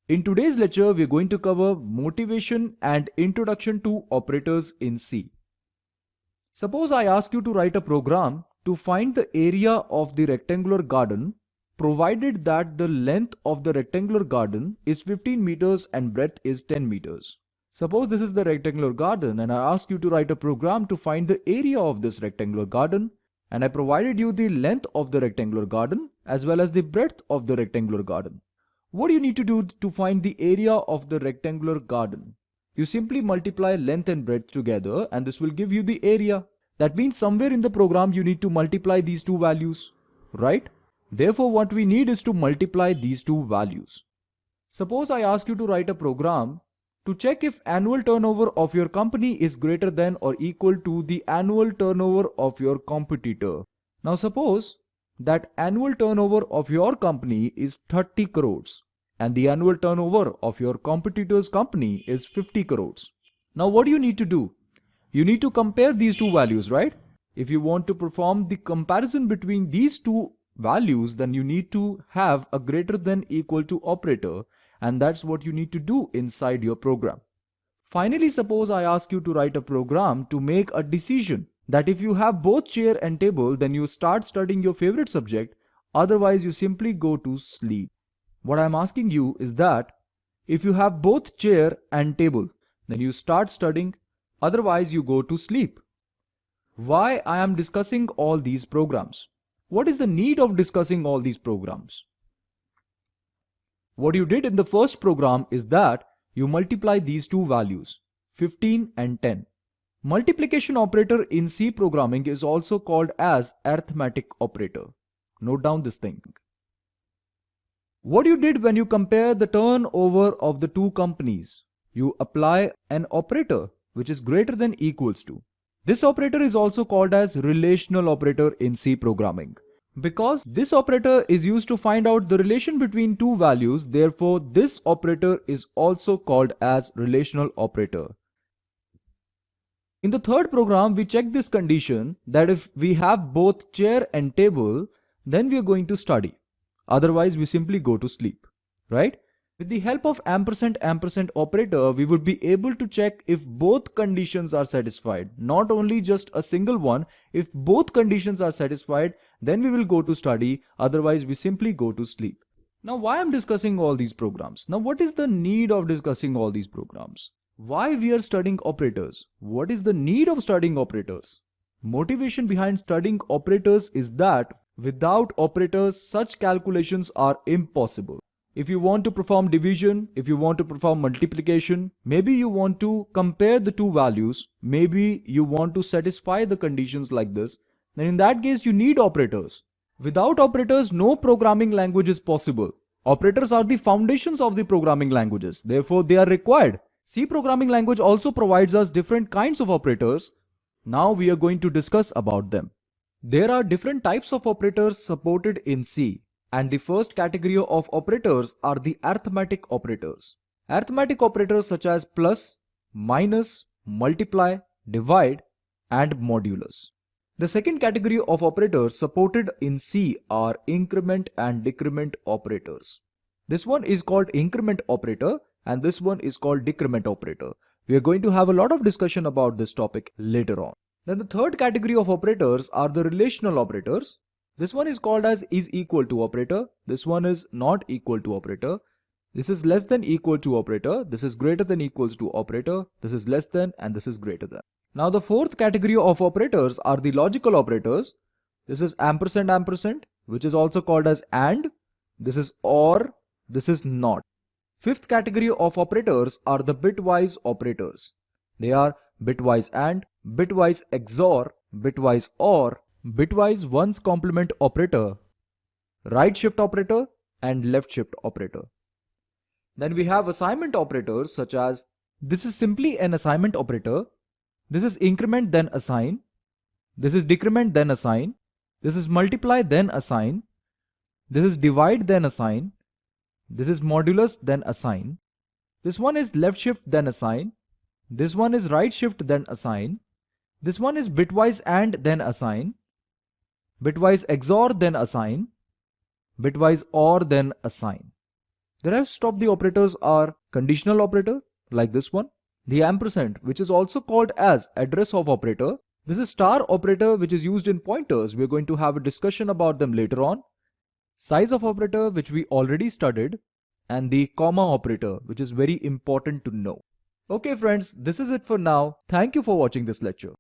In today's lecture, we're going to cover motivation and introduction to operators in C. Suppose I ask you to write a program to find the area of the rectangular garden, provided that the length of the rectangular garden is 15 meters and breadth is 10 meters. Suppose this is the rectangular garden and I ask you to write a program to find the area of this rectangular garden, and I provided you the length of the rectangular garden as well as the breadth of the rectangular garden. What do you need to do to find the area of the rectangular garden? You simply multiply length and breadth together and this will give you the area. That means somewhere in the program you need to multiply these two values, right? Therefore, what we need is to multiply these two values. Suppose I ask you to write a program to check if annual turnover of your company is greater than or equal to the annual turnover of your competitor. Now suppose that annual turnover of your company is 30 crores and the annual turnover of your competitor's company is 50 crores. Now what do you need to do? You need to compare these two values, right? If you want to perform the comparison between these two values, then you need to have a greater than equal to operator, and that's what you need to do inside your program. Finally, suppose I ask you to write a program to make a decision that if you have both chair and table, then you start studying your favorite subject, otherwise you simply go to sleep. What I'm asking you is that if you have both chair and table, then you start studying, otherwise you go to sleep. Why I am discussing all these programs? What is the need of discussing all these programs? What you did in the first program is that you multiply these two values, 15 and 10. Multiplication operator in C programming is also called as arithmetic operator. Note down this thing. What you did when you compare the turnover of the two companies, you apply an operator which is greater than equals to. This operator is also called as relational operator in C programming. Because this operator is used to find out the relation between two values, therefore this operator is also called as relational operator. In the third program, we check this condition that if we have both chair and table, then we are going to study. Otherwise, we simply go to sleep, right? With the help of ampersand operator, we would be able to check if both conditions are satisfied, not only just a single one. If both conditions are satisfied, then we will go to study, otherwise we simply go to sleep. Now, why I'm discussing all these programs? Now, what is the need of discussing all these programs? Why we are studying operators? What is the need of studying operators? Motivation behind studying operators is that without operators, such calculations are impossible. If you want to perform division, if you want to perform multiplication, maybe you want to compare the two values, maybe you want to satisfy the conditions like this, then in that case you need operators. Without operators, no programming language is possible. Operators are the foundations of the programming languages, therefore they are required. C programming language also provides us different kinds of operators. Now we are going to discuss about them. There are different types of operators supported in C. And the first category of operators are the arithmetic operators. Arithmetic operators such as plus, minus, multiply, divide, and modulus. The second category of operators supported in C are increment and decrement operators. This one is called increment operator and this one is called decrement operator. We are going to have a lot of discussion about this topic later on. Then the third category of operators are the relational operators. This one is called as is equal to operator. This one is not equal to operator. This is less than equal to operator. This is greater than equals to operator. This is less than and this is greater than. Now the fourth category of operators are the logical operators. This is ampersand, which is also called as and. This is or. This is not. Fifth category of operators are the bitwise operators. They are bitwise and, bitwise XOR, bitwise OR, bitwise ones complement operator, right shift operator and left shift operator. Then we have assignment operators such as this is simply an assignment operator, this is increment then assign, this is decrement then assign, this is multiply then assign, this is divide then assign, this is modulus then assign, this one is left shift then assign, this one is right shift then assign, this one is bitwise and then assign, bitwise XOR then assign, bitwise OR then assign. The rest of the operators are conditional operator, like this one. The ampersand, which is also called as address of operator. This is star operator, which is used in pointers. We're going to have a discussion about them later on. Size of operator, which we already studied, and the comma operator, which is very important to know. Okay friends, this is it for now. Thank you for watching this lecture.